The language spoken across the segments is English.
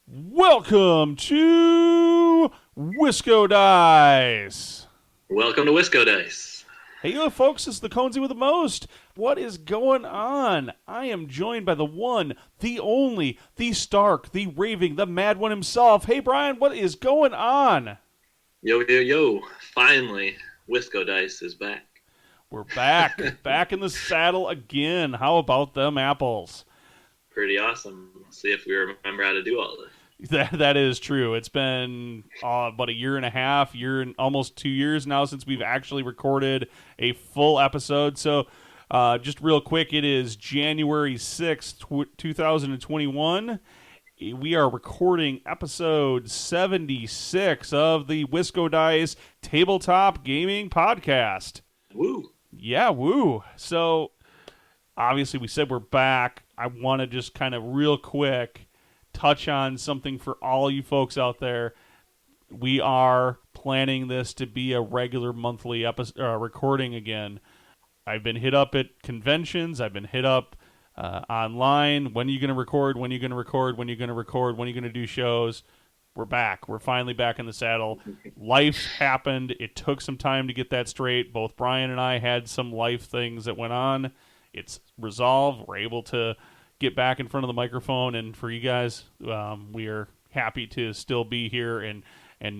Welcome to Wisco Dice. Welcome to Wisco Dice. Hey, you folks, it's the Conesy with the most. What is going on? I am joined by the one, the only, the Stark, the raving, the mad one himself. Hey, Brian, what is going on? Yo, yo, yo. Finally, Wisco Dice is back. We're back in the saddle again. How about them apples? Pretty awesome. See if we remember how to do all this. That is true. It's been about a year and a half, almost 2 years now since we've actually recorded a full episode. So, just real quick, it is January 6th, 2021. We are recording episode 76 of the Wisco Dice Tabletop Gaming Podcast. Woo. Yeah, woo. So, obviously, we said we're back. I want to just kind of real quick touch on something for all you folks out there. We are planning this to be a regular monthly recording again. I've been hit up at conventions. I've been hit up online. When are you going to record? When are you going to record? When are you going to record? When are you going to do shows? We're back. We're finally back in the saddle. Life happened. It took some time to get that straight. Both Brian and I had some life things that went on. It's resolved. We're able to get back in front of the microphone, and for you guys, we are happy to still be here and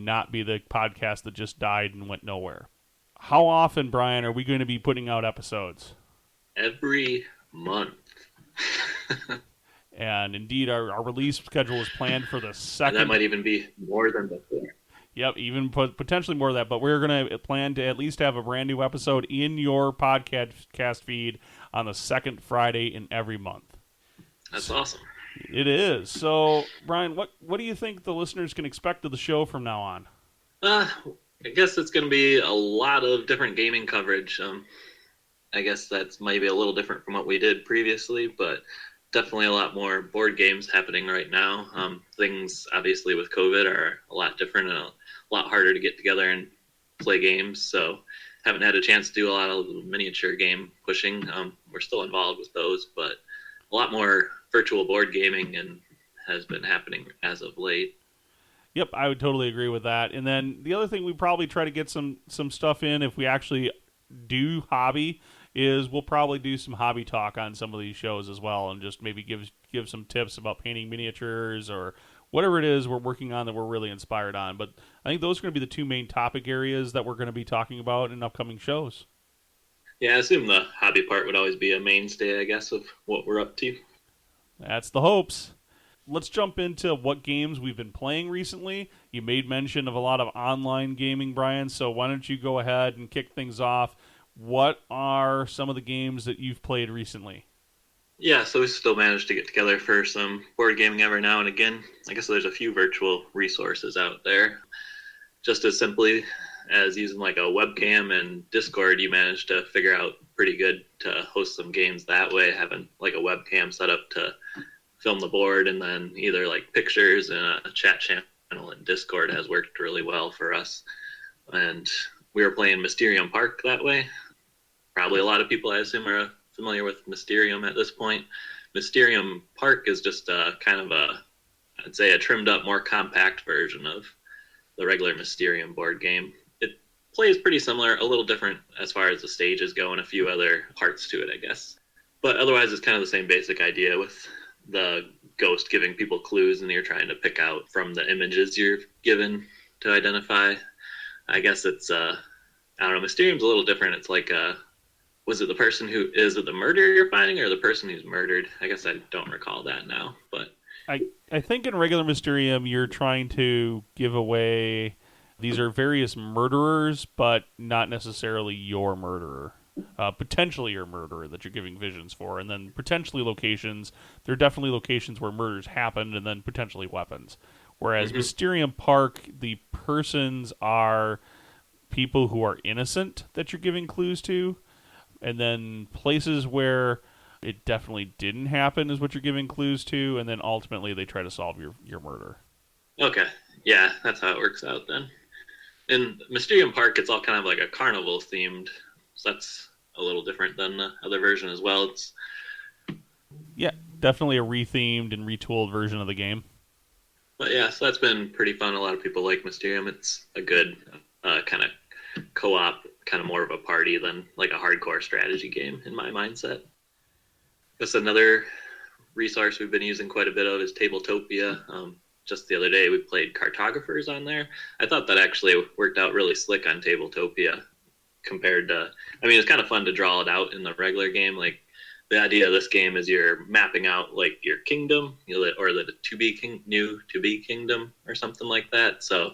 not be the podcast that just died and went nowhere. How often, Brian, are we going to be putting out episodes? Every month. And indeed, our release schedule is planned for the second. And that might even be more than before. Yep, even potentially more of that. But we're going to plan to at least have a brand new episode in your podcast feed on the second Friday in every month. That's awesome. It is. So, Brian, what do you think the listeners can expect of the show from now on? I guess it's going to be a lot of different gaming coverage. I guess that's maybe a little different from what we did previously, but definitely a lot more board games happening right now. Things, obviously, with COVID are a lot different and a lot harder to get together and play games, so haven't had a chance to do a lot of miniature game pushing. We're still involved with those, but a lot more virtual board gaming and has been happening as of late. Yep, I would totally agree with that. And then the other thing we probably try to get some stuff in if we actually do hobby is we'll probably do some hobby talk on some of these shows as well, and just maybe give some tips about painting miniatures or whatever it is we're working on that we're really inspired on. But I think those are going to be the two main topic areas that we're going to be talking about in upcoming shows. Yeah, I assume the hobby part would always be a mainstay, I guess, of what we're up to. That's the hopes. Let's jump into what games we've been playing recently. You made mention of a lot of online gaming, Brian, so why don't you go ahead and kick things off? What are some of the games that you've played recently? Yeah, so we still managed to get together for some board gaming every now and again. I guess there's a few virtual resources out there. Just as simply as using like a webcam and Discord, you managed to figure out pretty good to host some games that way, having like a webcam set up to film the board, and then either like pictures and a chat channel in Discord has worked really well for us. And we were playing Mysterium Park that way. Probably a lot of people, I assume, are familiar with Mysterium at this point. Mysterium Park is just I'd say a trimmed up, more compact version of the regular Mysterium board game. It plays pretty similar, a little different as far as the stages go and a few other parts to it, I guess. But otherwise, it's kind of the same basic idea with the ghost giving people clues and you're trying to pick out from the images you're given to identify. I guess it's, I don't know, Mysterium's a little different. It's like, is it the murderer you're finding or the person who's murdered? I guess I don't recall that now, but I think in regular Mysterium, you're trying to give away these are various murderers, but not necessarily your murderer. Potentially your murderer that you're giving visions for, and then potentially locations. There are definitely locations where murders happened, and then potentially weapons. Whereas Mysterium Park, the persons are people who are innocent that you're giving clues to, and then places where it definitely didn't happen is what you're giving clues to, and then ultimately they try to solve your murder. Okay. Yeah, that's how it works out then. In Mysterium Park, it's all kind of like a carnival themed, so that's a little different than the other version as well. Yeah, definitely a rethemed and retooled version of the game. But yeah, so that's been pretty fun. A lot of people like Mysterium. It's a good kind of co-op, kind of more of a party than like a hardcore strategy game in my mindset. That's another resource we've been using quite a bit of is Tabletopia. Just the other day, we played Cartographers on there. I thought that actually worked out really slick on Tabletopia compared to. I mean, it's kind of fun to draw it out in the regular game. Like the idea of this game is you're mapping out like your kingdom, or the new to be kingdom, or something like that. So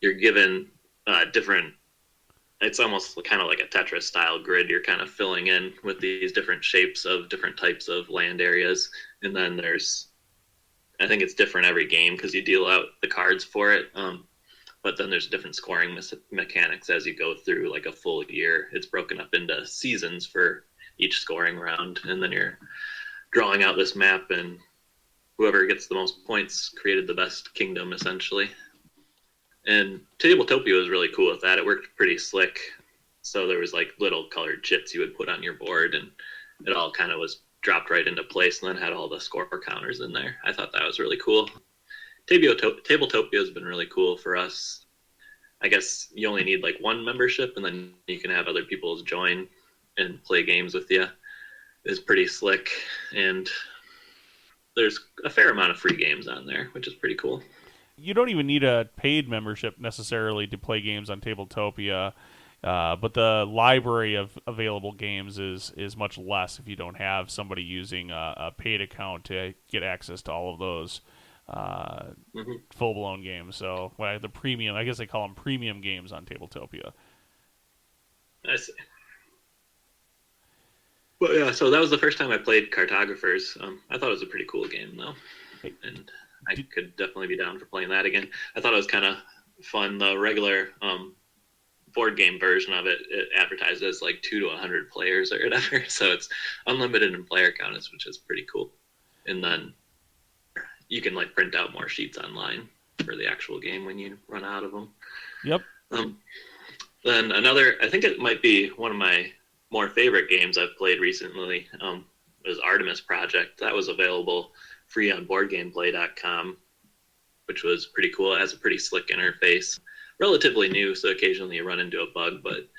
you're given different. It's almost kind of like a Tetris style grid. You're kind of filling in with these different shapes of different types of land areas, and then there's, I think it's different every game because you deal out the cards for it. But then there's different scoring mechanics as you go through like a full year. It's broken up into seasons for each scoring round, and then you're drawing out this map, and whoever gets the most points created the best kingdom essentially. And Tabletopia was really cool with that. It worked pretty slick. So there was like little colored chips you would put on your board, and it all kind of was dropped right into place, and then had all the score counters in there. I thought that was really cool. Tabletopia has been really cool for us. I guess you only need like one membership, and then you can have other people join and play games with you. It's pretty slick, and there's a fair amount of free games on there, which is pretty cool. You don't even need a paid membership necessarily to play games on Tabletopia, but the library of available games is much less if you don't have somebody using a paid account to get access to all of those full blown games. So the premium, I guess they call them premium games on Tabletopia. I see. Well, yeah, so that was the first time I played Cartographers. I thought it was a pretty cool game, though, and I could definitely be down for playing that again. I thought it was kind of fun. The regular board game version of it, it advertised as like 2 to 100 players or whatever, so it's unlimited in player counts, which is pretty cool. And then you can like print out more sheets online for the actual game when you run out of them. Yep. Then another, I think it might be one of my more favorite games I've played recently, was Artemis Project. That was available free on BoardGameplay.com, which was pretty cool. It has a pretty slick interface. Relatively new, so occasionally you run into a bug, but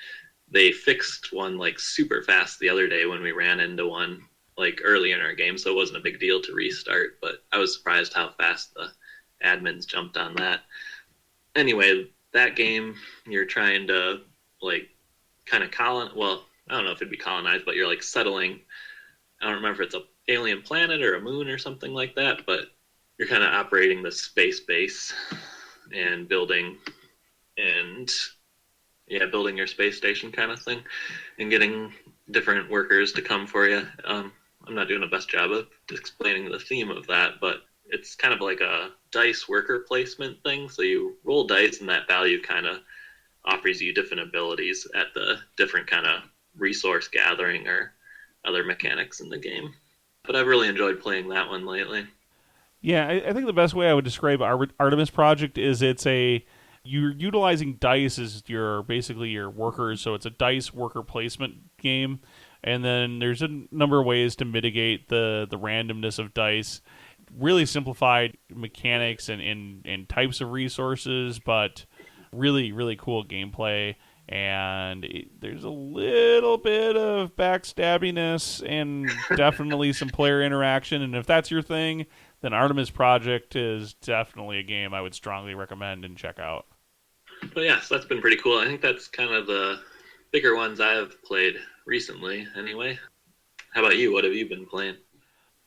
they fixed one like super fast the other day when we ran into one like early in our game, so it wasn't a big deal to restart, but I was surprised how fast the admins jumped on that. Anyway, that game, you're trying to like kind of well, I don't know if it'd be colonized, but you're like settling. I don't remember if it's a alien planet or a moon or something like that, but you're kind of operating the space base and building your space station kind of thing, and getting different workers to come for you. I'm not doing the best job of explaining the theme of that, but it's kind of like a dice worker placement thing. So you roll dice, and that value kind of offers you different abilities at the different kind of resource gathering or other mechanics in the game. But I've really enjoyed playing that one lately. Yeah, I think the best way I would describe Artemis Project is you're utilizing dice as basically your workers, so it's a dice worker placement game, and then there's a number of ways to mitigate the randomness of dice. Really simplified mechanics and types of resources, but really, really cool gameplay. And there's a little bit of backstabbiness and definitely some player interaction. And if that's your thing, then Artemis Project is definitely a game I would strongly recommend and check out. But yeah, so that's been pretty cool. I think that's kind of the bigger ones I've played recently, anyway. How about you? What have you been playing?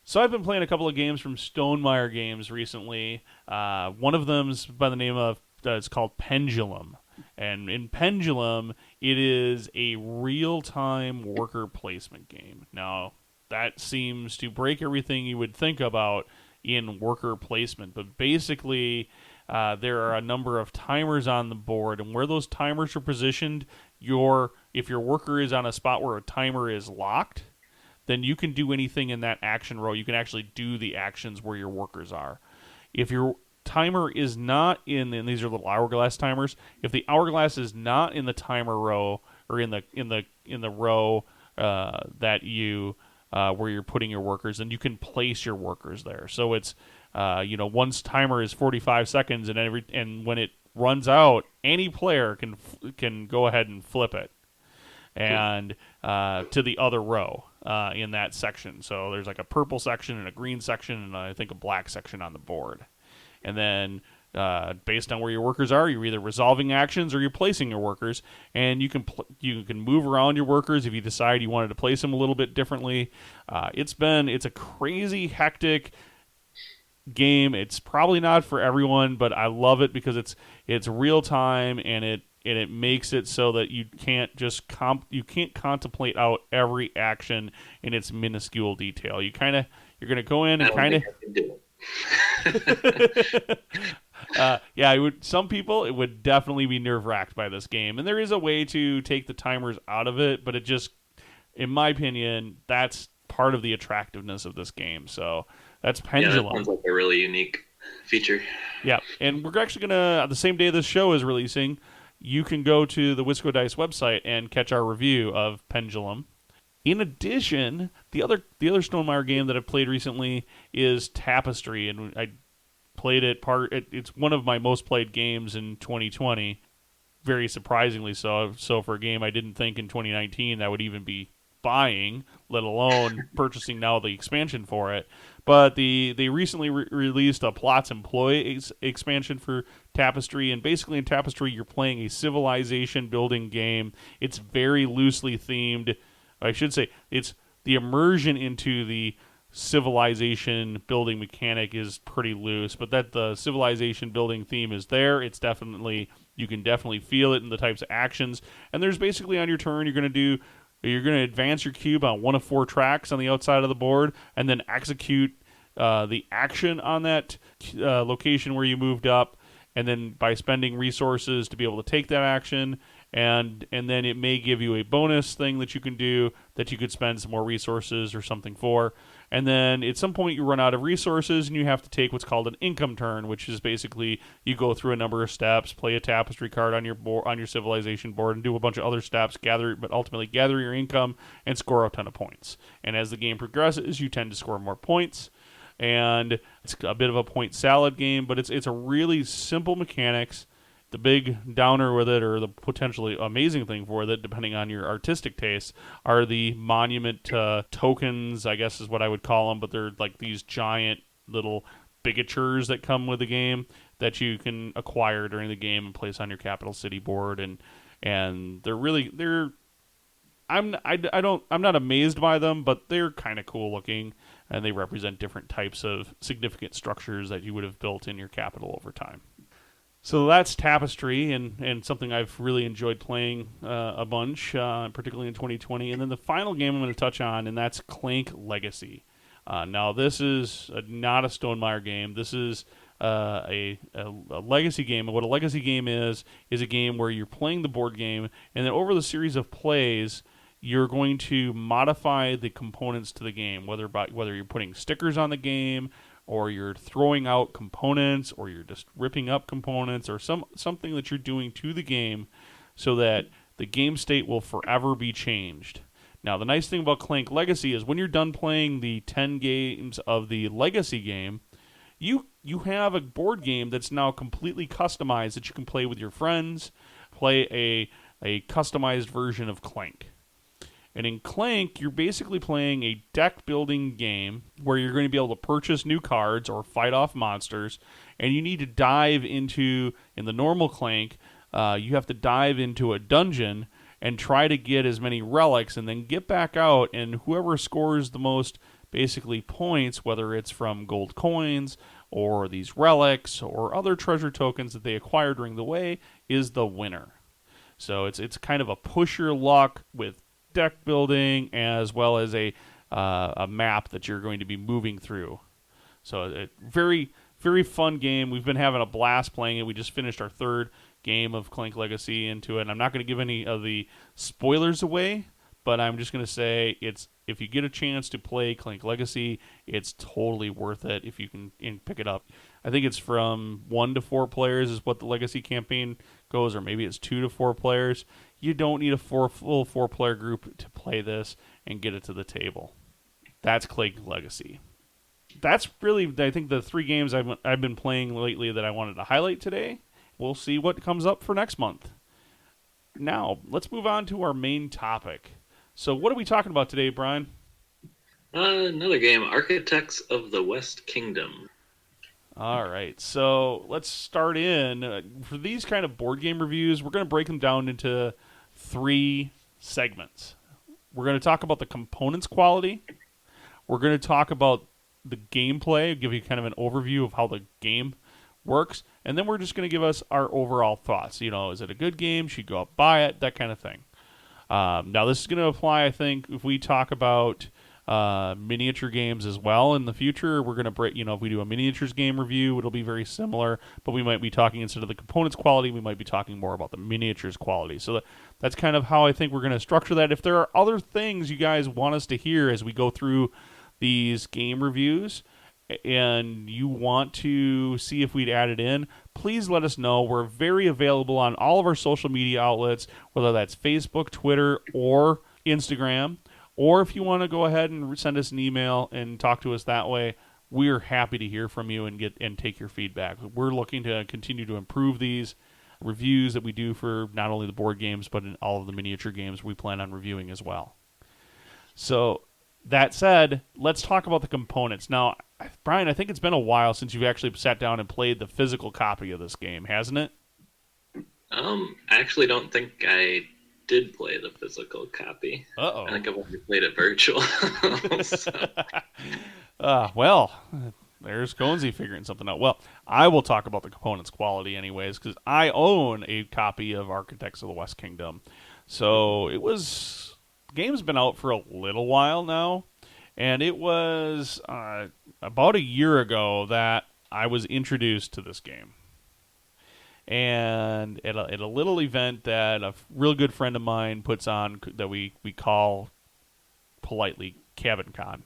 So I've been playing a couple of games from Stonemaier Games recently. One of them's by the name of it's called Pendulum. And in Pendulum, it is a real-time worker placement game. Now, that seems to break everything you would think about in worker placement. But basically, there are a number of timers on the board, and where those timers are positioned, if your worker is on a spot where a timer is locked, then you can do anything in that action row. You can actually do the actions where your workers are. If your timer is not and these are little hourglass timers. If the hourglass is not in the timer row or in the row that you where you're putting your workers, then you can place your workers there. So it's One's timer is 45 seconds, and when it runs out, any player can go ahead and flip it and to the other row in that section. So there's like a purple section and a green section and I think a black section on the board. And then based on where your workers are, you're either resolving actions or you're placing your workers, and you can move around your workers if you decide you wanted to place them a little bit differently. It's a crazy hectic game. It's probably not for everyone, but I love it because it's real time and it makes it so that you can't just you can't contemplate out every action in its minuscule detail. You're going to go in and kind of some people, it would definitely be nerve-wracked by this game. And there is a way to take the timers out of it, but it just, in my opinion, that's part of the attractiveness of this game. So that's Pendulum. Yeah, that sounds like a really unique feature. Yeah, and we're actually going to, the same day this show is releasing, you can go to the Wisco Dice website and catch our review of Pendulum. In addition, the other Stonemaier game that I've played recently is Tapestry, and I played it it's one of my most played games in 2020. Very surprisingly so. So for a game I didn't think in 2019 I would even be buying, let alone purchasing now the expansion for it. But they recently released a Plots Employ expansion for Tapestry, and basically in Tapestry you're playing a civilization building game. It's very loosely themed. I should say it's the immersion into the civilization building mechanic is pretty loose, but that the civilization building theme is there. You can definitely feel it in the types of actions. And there's basically on your turn you're going to advance your cube on one of 4 tracks on the outside of the board, and then execute the action on that location where you moved up, and then by spending resources to be able to take that action. And then it may give you a bonus thing that you can do that you could spend some more resources or something for. And then at some point you run out of resources and you have to take what's called an income turn, which is basically you go through a number of steps, play a tapestry card on your civilization board, and do a bunch of other steps, but ultimately gather your income and score a ton of points. And as the game progresses, you tend to score more points. And it's a bit of a point salad game, but it's a really simple mechanics. The big downer with it, or the potentially amazing thing for it, depending on your artistic tastes, are the monument tokens, I guess is what I would call them, but they're like these giant little bigatures that come with the game that you can acquire during the game and place on your capital city board, and I'm not amazed by them, but they're kind of cool looking, and they represent different types of significant structures that you would have built in your capital over time. So that's Tapestry, and something I've really enjoyed playing a bunch, particularly in 2020. And then the final game I'm going to touch on, and that's Clank Legacy. Now, this is not a Stonemaier game. This is a legacy game. And what a legacy game is a game where you're playing the board game, and then over the series of plays, you're going to modify the components to the game, whether you're putting stickers on the game, or you're throwing out components, or you're just ripping up components, or something that you're doing to the game so that the game state will forever be changed. Now, the nice thing about Clank Legacy is when you're done playing the 10 games of the Legacy game, you have a board game that's now completely customized that you can play with your friends, play a customized version of Clank. And in Clank, you're basically playing a deck-building game where you're going to be able to purchase new cards or fight off monsters, and you need to dive into, in the normal Clank, you have to dive into a dungeon and try to get as many relics and then get back out, and whoever scores the most, basically, points, whether it's from gold coins or these relics or other treasure tokens that they acquire during the way, is the winner. So it's kind of a push your luck with deck building as well as a map that you're going to be moving through. So a very, very fun game. We've been having a blast playing it. We just finished our 3rd game of Clank Legacy into it. And I'm not going to give any of the spoilers away, but I'm just going to say if you get a chance to play Clank Legacy, it's totally worth it if you can pick it up. I think it's from 1 to 4 players is what the Legacy campaign goes, or maybe it's 2 to 4 players. You don't need a full 4-player group to play this and get it to the table. That's Clank Legacy. that's really, I think, the three games I've been playing lately that I wanted to highlight today. We'll see what comes up for next month. Now, let's move on to our main topic. So, what are we talking about today, Brian? Another game, Architects of the West Kingdom. All right, so let's start in. For these kind of board game reviews, we're going to break them down into three segments. We're going to talk about the components quality. We're going to talk about the gameplay, give you kind of an overview of how the game works, and then we're just going to give us our overall thoughts. You know, is it a good game? Should you go out buy it? That kind of thing. Now, this is going to apply, I think, if we talk about miniature games as well in the future. We're going to break, if we do a miniatures game review, it'll be very similar, but we might be talking, instead of the components quality, we might be talking more about the miniatures quality. So that's kind of how I think we're going to structure that. If there are other things you guys want us to hear as we go through these game reviews, and you want to see if we'd add it in, please let us know. We're very available on all of our social media outlets, whether that's Facebook, Twitter, or Instagram. Or if you want to go ahead and send us an email and talk to us that way, we're happy to hear from you and take your feedback. We're looking to continue to improve these reviews that we do for not only the board games, but in all of the miniature games we plan on reviewing as well. So that said, let's talk about the components. Now, Brian, I think it's been a while since you've actually sat down and played the physical copy of this game, hasn't it? I actually don't think I did play the physical copy. Uh-oh. I think I've only played it virtual. So. Well, there's Conesy figuring something out. Well, I will talk about the components quality anyways, because I own a copy of Architects of the West Kingdom. So the game's been out for a little while now, and it was about a year ago that I was introduced to this game. And at a little event that a real good friend of mine puts on that we call politely Cabin Con,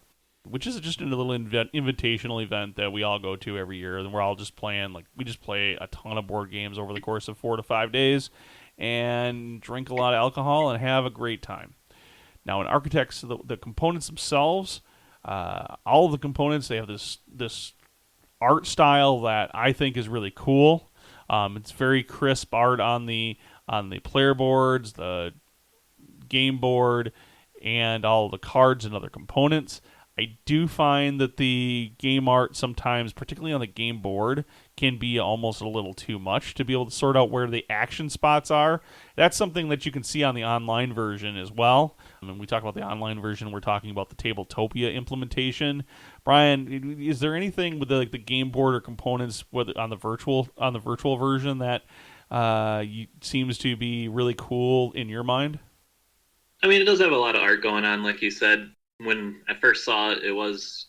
which is just a little invitational event that we all go to every year, and we're all just playing, we just play a ton of board games over the course of 4 to 5 days and drink a lot of alcohol and have a great time. Now, in Architects, the components themselves, all of the components, they have this art style that I think is really cool. It's very crisp art on the player boards, the game board, and all the cards and other components. I do find that the game art sometimes, particularly on the game board, can be almost a little too much to be able to sort out where the action spots are. That's something that you can see on the online version as well. When we talk about the online version, we're talking about the Tabletopia implementation. Brian, is there anything with the game board or components on the virtual version that seems to be really cool in your mind? I mean, it does have a lot of art going on, like you said. When I first saw it, it was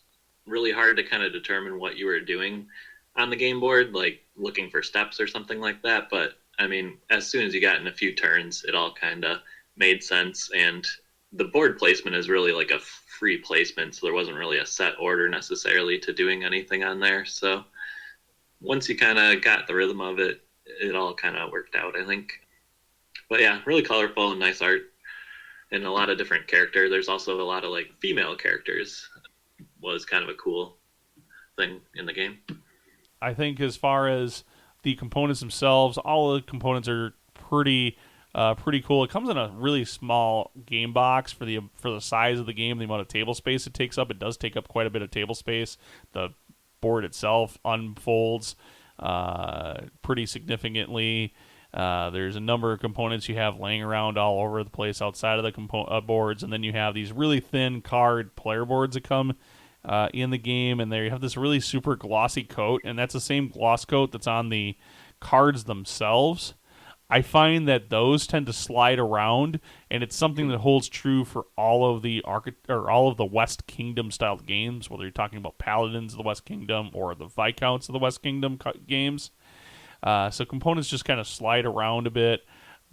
really hard to kind of determine what you were doing on the game board, like looking for steps or something like that. But I mean, as soon as you got in a few turns, it all kind of made sense. And the board placement is really like a free placement, so there wasn't really a set order necessarily to doing anything on there. So once you kind of got the rhythm of it, it all kind of worked out, I think. But yeah, really colorful and nice art. And a lot of different characters. There's also a lot of female characters. Was kind of a cool thing in the game. I think as far as the components themselves, all the components are pretty cool. It comes in a really small game box for the size of the game, the amount of table space it takes up. It does take up quite a bit of table space. The board itself unfolds pretty significantly. There's a number of components you have laying around all over the place outside of the boards, and then you have these really thin card player boards that come in the game, and they have this really super glossy coat, and that's the same gloss coat that's on the cards themselves. I find that those tend to slide around, and it's something that holds true for all of the West Kingdom style games, whether you're talking about Paladins of the West Kingdom or the Viscounts of the West Kingdom games. So components just kind of slide around a bit.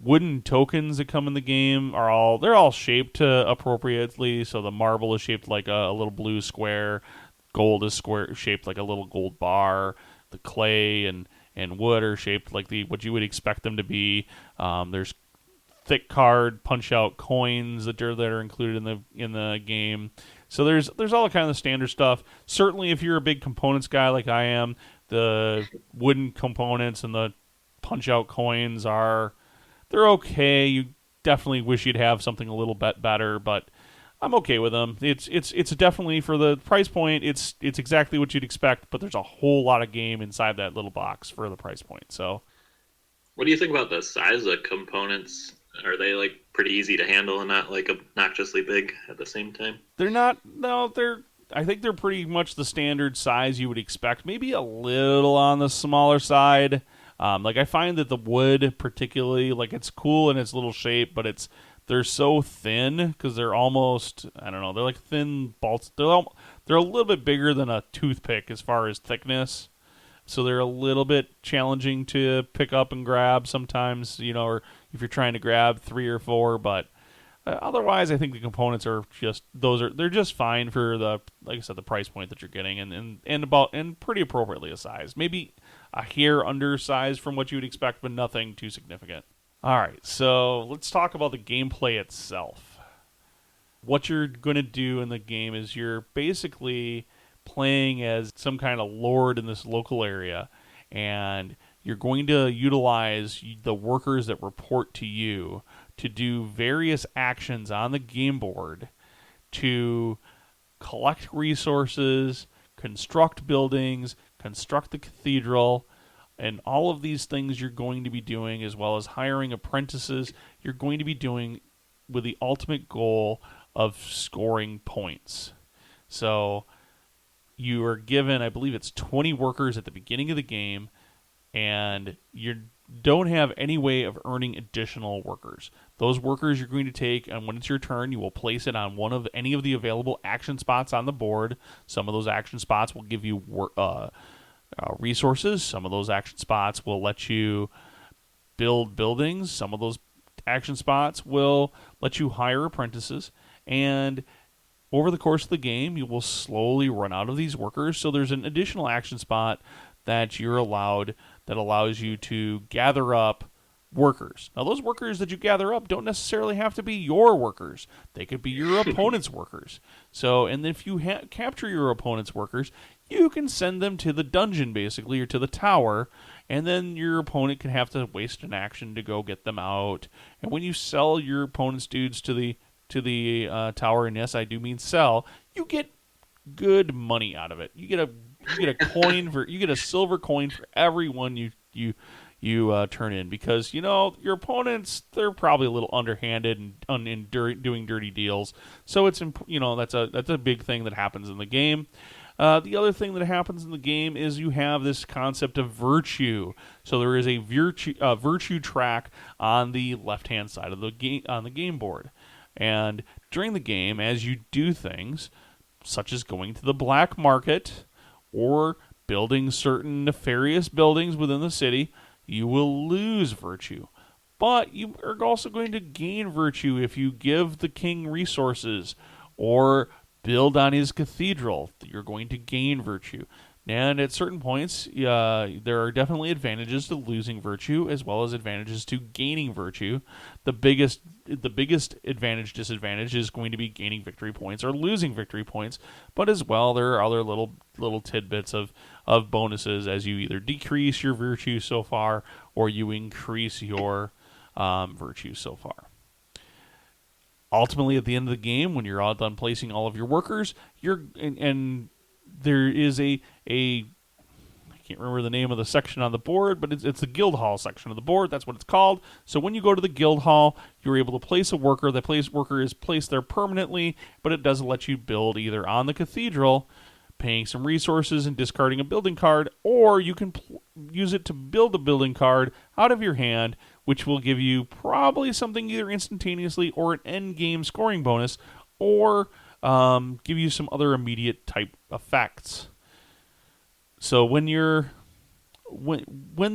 Wooden tokens that come in the game they're all shaped appropriately. So the marble is shaped like a little blue square. Gold is shaped like a little gold bar. The clay and wood are shaped like what you would expect them to be. There's thick card punch out coins that are included in the game. So there's all the kind of standard stuff. Certainly, if you're a big components guy like I am, the wooden components and the punch out coins they're okay. You definitely wish you'd have something a little bit better, but I'm okay with them. It's definitely, for the price point, it's exactly what you'd expect, but there's a whole lot of game inside that little box for the price point. So, what do you think about the size of components? Are they like pretty easy to handle and not like obnoxiously big at the same time? they're not. No, I think they're pretty much the standard size you would expect. Maybe a little on the smaller side. Like I find that the wood, particularly, like it's cool in its little shape, but they're so thin because they're almost, I don't know, they're like thin bolts. They're a little bit bigger than a toothpick as far as thickness, so they're a little bit challenging to pick up and grab sometimes, or if you're trying to grab 3 or 4. But otherwise, I think the components are they're just fine for like I said, the price point that you're getting, and pretty appropriately a size. Maybe a hair undersized from what you would expect, but nothing too significant. All right, so let's talk about the gameplay itself. What you're going to do in the game is you're basically playing as some kind of lord in this local area, and you're going to utilize the workers that report to you to do various actions on the game board to collect resources, construct buildings, construct the cathedral, and all of these things you're going to be doing, as well as hiring apprentices, you're going to be doing with the ultimate goal of scoring points. So you are given, I believe it's 20 workers at the beginning of the game, and you don't have any way of earning additional workers. Those workers you're going to take, and when it's your turn, you will place it on one of any of the available action spots on the board. Some of those action spots will give you resources. Some of those action spots will let you build buildings. Some of those action spots will let you hire apprentices. And over the course of the game, you will slowly run out of these workers. So there's an additional action spot that you're allowed that allows you to gather up workers. Now, those workers that you gather up don't necessarily have to be your workers. They could be your opponent's workers. So, and if you capture your opponent's workers, you can send them to the dungeon, basically, or to the tower, and then your opponent can have to waste an action to go get them out. And when you sell your opponent's dudes to the tower, and yes, I do mean sell, you get good money out of it. You get a coin you get a silver coin for every one you turn in, because your opponents, they're probably a little underhanded and doing dirty deals. So it's that's a big thing that happens in the game. The other thing that happens in the game is you have this concept of virtue. So there is a virtue track on the left-hand side of the game on the game board, and during the game, as you do things such as going to the black market or building certain nefarious buildings within the city, you will lose virtue. But you are also going to gain virtue if you give the king resources or build on his cathedral. You're going to gain virtue. And at certain points, there are definitely advantages to losing virtue as well as advantages to gaining virtue. The biggest advantage disadvantage is going to be gaining victory points or losing victory points. But as well, there are other little tidbits of bonuses as you either decrease your virtue so far or you increase your virtue so far. Ultimately, at the end of the game, when you're all done placing all of your workers, there is I can't remember the name of the section on the board, but it's the guild hall section of the board. That's what it's called. So when you go to the guild hall, you're able to place a worker. That worker is placed there permanently, but it doesn't let you build either on the cathedral, paying some resources and discarding a building card, or you can use it to build a building card out of your hand, which will give you probably something either instantaneously or an end game scoring bonus, or give you some other immediate type effects. So when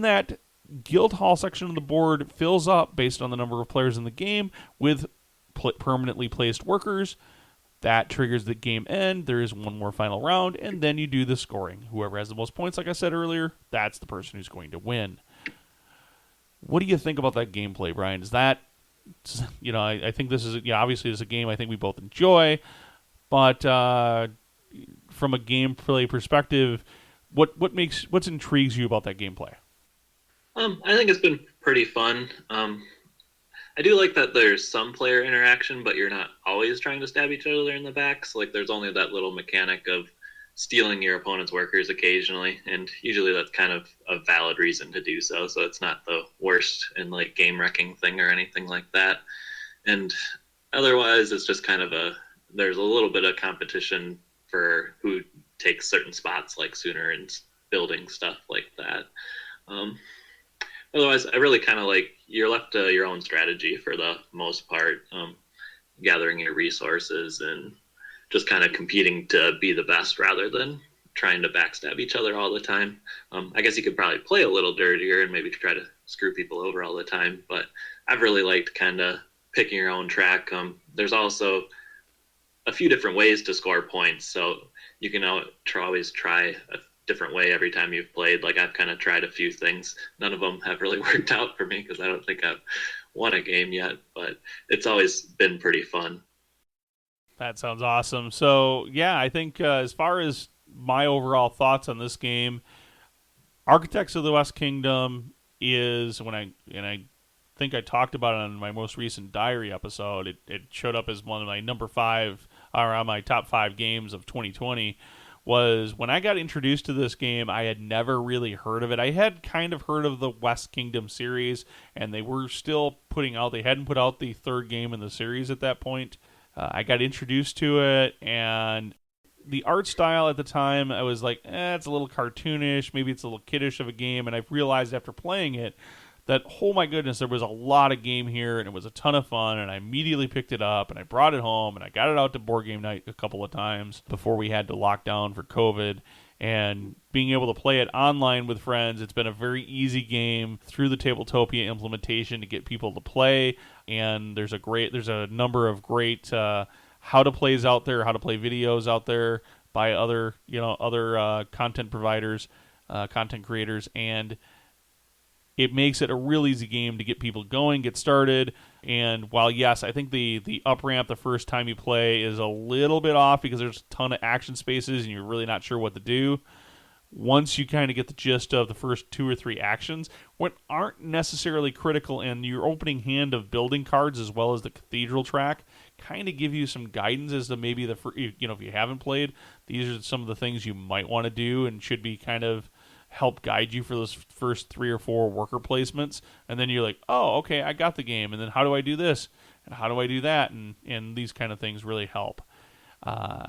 that guild hall section of the board fills up based on the number of players in the game with permanently placed workers, that triggers the game end. There is one more final round, and then you do the scoring. Whoever has the most points, like I said earlier, that's the person who's going to win. What do you think about that gameplay, Brian? Is that I think this is obviously this is a game I think we both enjoy, but from a gameplay perspective, what intrigues you about that gameplay? I think it's been pretty fun. I do like that there's some player interaction, but you're not always trying to stab each other in the back. So like there's only that little mechanic of stealing your opponent's workers occasionally, and usually that's kind of a valid reason to do so. So it's not the worst in like game wrecking thing or anything like that. And otherwise, it's just kind of there's a little bit of competition for who takes certain spots like sooner and building stuff like that. Um, Otherwise, I really kind of like you're left to your own strategy for the most part, gathering your resources and just kind of competing to be the best rather than trying to backstab each other all the time. I guess you could probably play a little dirtier and maybe try to screw people over all the time, but I've really liked kind of picking your own track. There's also a few different ways to score points, so you can always try a different way every time you've played. Like I've kind of tried a few things. None of them have really worked out for me because I don't think I've won a game yet, but it's always been pretty fun. That sounds awesome. So yeah, I think as far as my overall thoughts on this game, Architects of the West Kingdom is I think I talked about it on my most recent diary episode. It showed up as one of my number five or on my top five games of 2020. Was when I got introduced to this game, I had never really heard of it. I had kind of heard of the West Kingdom series, and they were still putting out. They hadn't put out the third game in the series at that point. I got introduced to it, and the art style at the time, I was like, it's a little cartoonish. Maybe it's a little kiddish of a game. And I've realized after playing it that, oh my goodness, there was a lot of game here, and it was a ton of fun. And I immediately picked it up, and I brought it home, and I got it out to board game night a couple of times before we had to lock down for COVID. And being able to play it online with friends, it's been a very easy game through the Tabletopia implementation to get people to play. And there's a number of great how to plays out there, how to play videos out there by other content providers, content creators, and it makes it a real easy game to get people going, get started. And while yes, I think the up ramp the first time you play is a little bit off because there's a ton of action spaces and you're really not sure what to do. Once you kind of get the gist of the first two or three actions, what aren't necessarily critical in your opening hand of building cards as well as the cathedral track, kind of give you some guidance as to maybe if you haven't played, these are some of the things you might want to do and should be kind of help guide you for those first three or four worker placements. And then you're like, oh, okay, I got the game. And then how do I do this? And how do I do that? And these kind of things really help. Uh,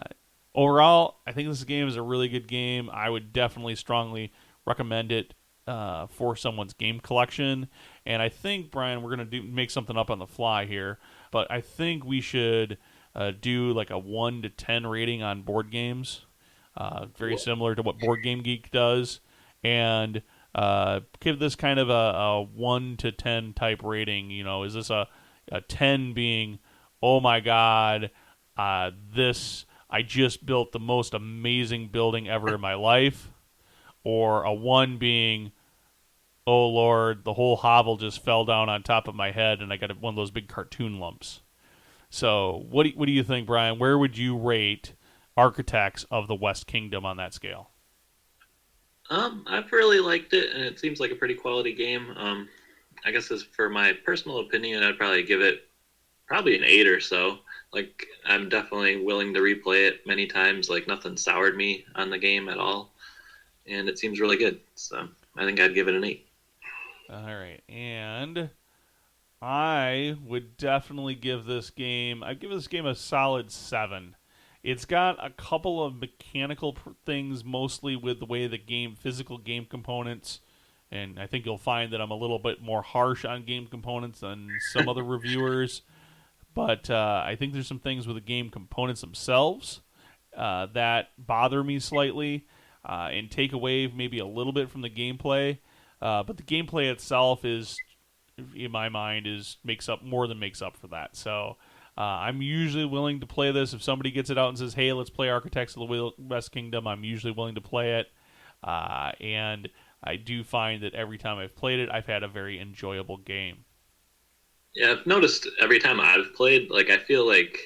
Overall, I think this game is a really good game. I would definitely strongly recommend it for someone's game collection. And I think, Brian, we're going to make something up on the fly here, but I think we should do like a 1 to 10 rating on board games, very similar to what Board Game Geek does, and give this kind of a 1 to 10 type rating. Is this a 10 being, oh my God, this I just built the most amazing building ever in my life, or a 1 being, oh Lord, the whole hovel just fell down on top of my head and I got one of those big cartoon lumps. So what do you think, Brian? Where would you rate Architects of the West Kingdom on that scale? I've really liked it, and it seems like a pretty quality game. I guess as for my personal opinion, I'd probably give it probably an 8 or so. Like I'm definitely willing to replay it many times. Like nothing soured me on the game at all, and it seems really good. So I think I'd give it an 8. All right, and I would definitely give this game. I'd give this game a solid 7. It's got a couple of mechanical things, mostly with the way the physical game components, and I think you'll find that I'm a little bit more harsh on game components than some other reviewers. But I think there's some things with the game components themselves that bother me slightly and take away maybe a little bit from the gameplay. But the gameplay itself is, in my mind, makes up for that. So I'm usually willing to play this. If somebody gets it out and says, hey, let's play Architects of the West Kingdom, I'm usually willing to play it. And I do find that every time I've played it, I've had a very enjoyable game. Yeah, I've noticed every time I've played, like I feel like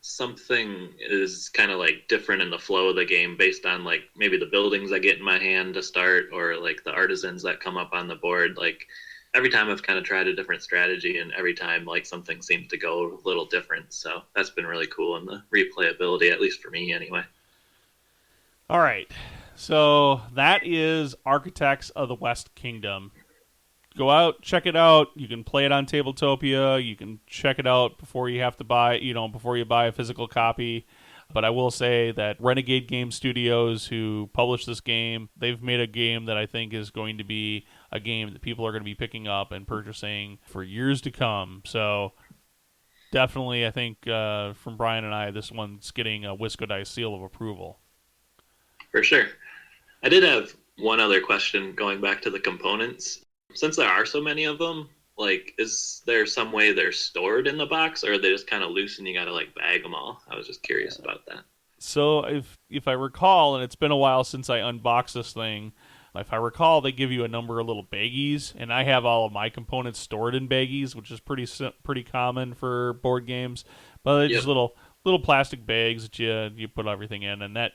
something is kind of like different in the flow of the game based on like maybe the buildings I get in my hand to start or like the artisans that come up on the board. Like every time I've kind of tried a different strategy and every time like something seems to go a little different. So that's been really cool in the replayability, at least for me anyway. All right. So that is Architects of the West Kingdom. Go out, check it out. You can play it on Tabletopia. You can check it out before you have to buy, before you buy a physical copy. But I will say that Renegade Game Studios, who published this game, they've made a game that I think is going to be a game that people are going to be picking up and purchasing for years to come. So definitely, I think from Brian and I, this one's getting a Wisco Dice seal of approval. For sure. I did have one other question going back to the components. Since there are so many of them, like, is there some way they're stored in the box, or are they just kind of loose and you gotta like bag them all? I was just curious about that. So if I recall, and it's been a while since I unboxed this thing, if I recall, they give you a number of little baggies, and I have all of my components stored in baggies, which is pretty common for board games. But they're Yep. just little plastic bags that you put everything in, and that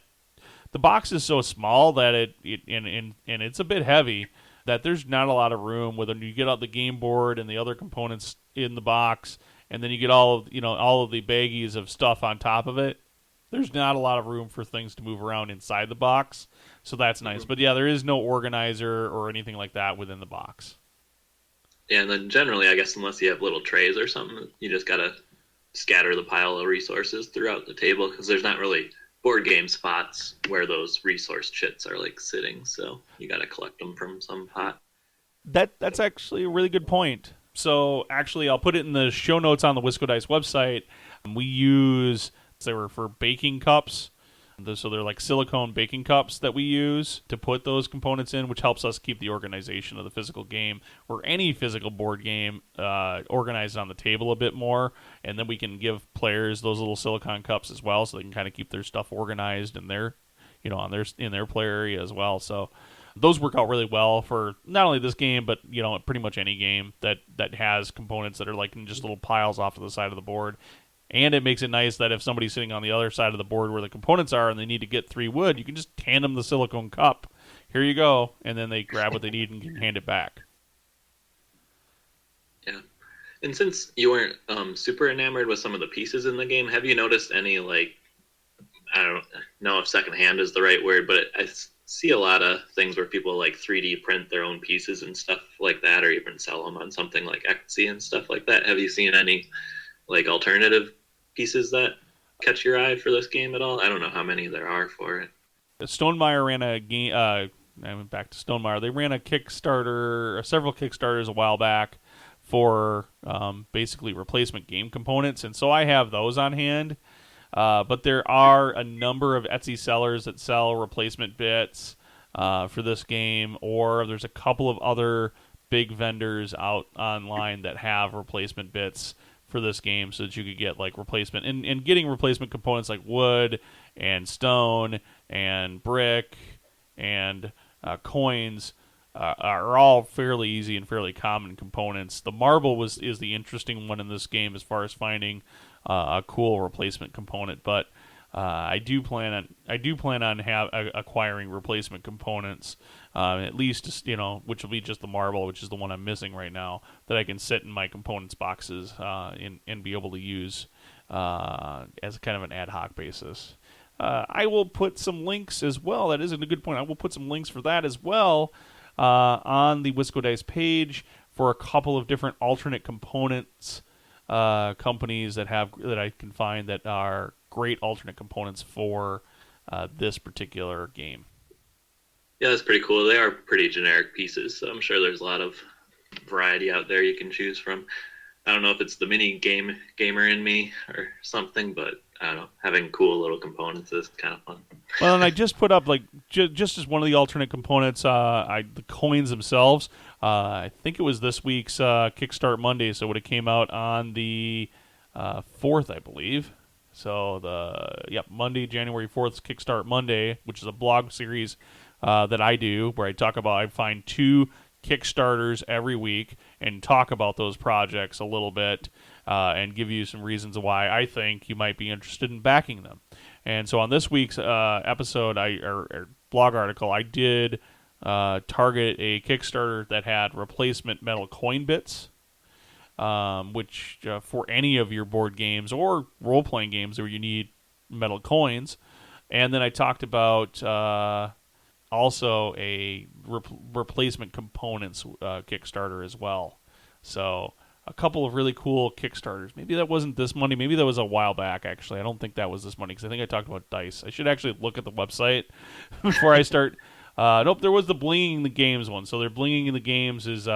the box is so small that and it's a bit heavy that there's not a lot of room when you get out the game board and the other components in the box, and then you get all of the baggies of stuff on top of it. There's not a lot of room for things to move around inside the box, so that's nice. Mhm. But yeah, there is no organizer or anything like that within the box. Yeah, and then generally, I guess unless you have little trays or something, you just gotta scatter the pile of resources throughout the table because there's not really board game spots where those resource chits are like sitting. So you gotta collect them from some pot. That's actually a really good point. So actually, I'll put it in the show notes on the Wisco Dice website. We use they were for baking cups. So they're like silicone baking cups that we use to put those components in, which helps us keep the organization of the physical game or any physical board game organized on the table a bit more. And then we can give players those little silicone cups as well, so they can kind of keep their stuff organized in their, on their in their player area as well. So those work out really well for not only this game, but pretty much any game that has components that are like in just little piles off to the side of the board. And it makes it nice that if somebody's sitting on the other side of the board where the components are and they need to get 3 wood, you can just hand them the silicone cup. Here you go. And then they grab what they need and can hand it back. Yeah. And since you weren't super enamored with some of the pieces in the game, have you noticed any like I don't know if secondhand is the right word, but I see a lot of things where people like 3D print their own pieces and stuff like that, or even sell them on something like Etsy and stuff like that. Have you seen any like alternative pieces that catch your eye for this game at all? I don't know how many there are for it. Stonemaier ran a game. I went back to Stonemaier. They ran a Kickstarter, several Kickstarters a while back for basically replacement game components, and so I have those on hand. But there are a number of Etsy sellers that sell replacement bits for this game, or there's a couple of other big vendors out online that have replacement bits for this game so that you could get like replacement and getting replacement components like wood and stone and brick and coins are all fairly easy and fairly common components. The marble is the interesting one in this game as far as finding a cool replacement component, but I do plan on acquiring replacement components, at least which will be just the marble, which is the one I'm missing right now, that I can sit in my components boxes and be able to use as kind of an ad hoc basis. I will put some links as well. That isn't a good point. I will put some links for that as well on the Wisco Dice page for a couple of different alternate components companies that I can find that are great alternate components for this particular game. Yeah, that's pretty cool. They are pretty generic pieces, so I'm sure there's a lot of variety out there you can choose from. I don't know if it's the gamer in me or something, but I don't know. Having cool little components is kind of fun. Well, and I just put up like just as one of the alternate components, the coins themselves. I think it was this week's Kickstart Monday, so it would have came out on the 4th, I believe. So Monday, January 4th, Kickstart Monday, which is a blog series that I do where I find 2 Kickstarters every week and talk about those projects a little bit and give you some reasons why I think you might be interested in backing them. And so on this week's episode or blog article, I did target a Kickstarter that had replacement metal coin bits, which for any of your board games or role-playing games where you need metal coins. And then I talked about also a replacement components Kickstarter as well. So a couple of really cool Kickstarters. Maybe that wasn't this money. Maybe that was a while back, actually. I don't think that was this money because I think I talked about dice. I should actually look at the website before I start. Nope, there was the Blinging the Games one. So their Blinging the Games is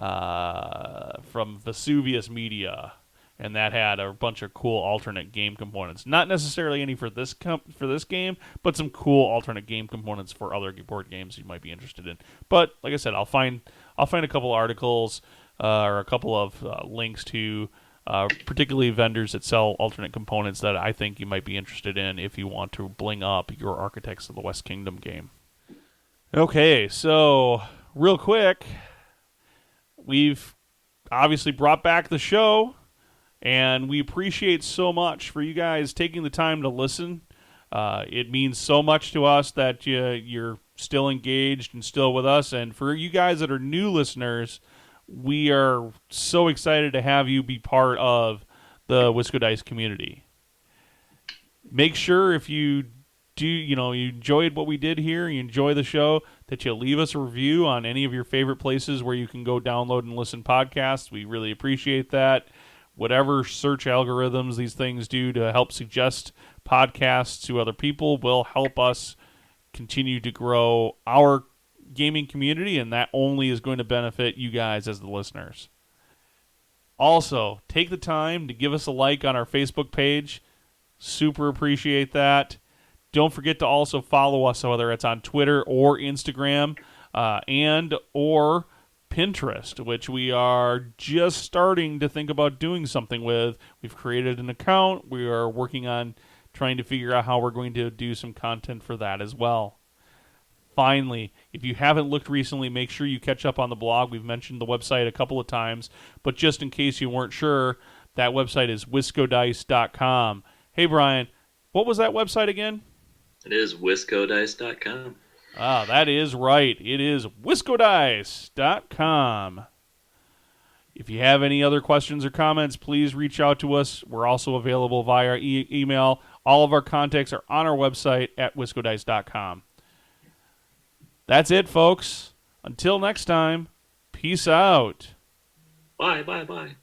from Vesuvius Media, and that had a bunch of cool alternate game components. Not necessarily any for this game, but some cool alternate game components for other board games you might be interested in. But like I said, I'll find a couple articles or a couple of links to particularly vendors that sell alternate components that I think you might be interested in if you want to bling up your Architects of the West Kingdom game. Okay, so real quick, we've obviously brought back the show, and we appreciate so much for you guys taking the time to listen. It means so much to us that you're still engaged and still with us. And for you guys that are new listeners, we are so excited to have you be part of the Wisco Dice community. Make sure if you you enjoyed what we did here, you enjoy the show, that you leave us a review on any of your favorite places where you can go download and listen podcasts. We really appreciate that. Whatever search algorithms these things do to help suggest podcasts to other people will help us continue to grow our gaming community, and that only is going to benefit you guys as the listeners. Also, take the time to give us a like on our Facebook page. Super appreciate that. Don't forget to also follow us, whether it's on Twitter or Instagram and or Pinterest, which we are just starting to think about doing something with. We've created an account. We are working on trying to figure out how we're going to do some content for that as well. Finally, if you haven't looked recently, make sure you catch up on the blog. We've mentioned the website a couple of times, but just in case you weren't sure, that website is wiscodice.com. Hey, Brian, what was that website again? It is wiscodice.com. Ah, that is right. It is wiscodice.com. If you have any other questions or comments, please reach out to us. We're also available via email. All of our contacts are on our website at wiscodice.com. That's it, folks. Until next time, peace out. Bye, bye, bye.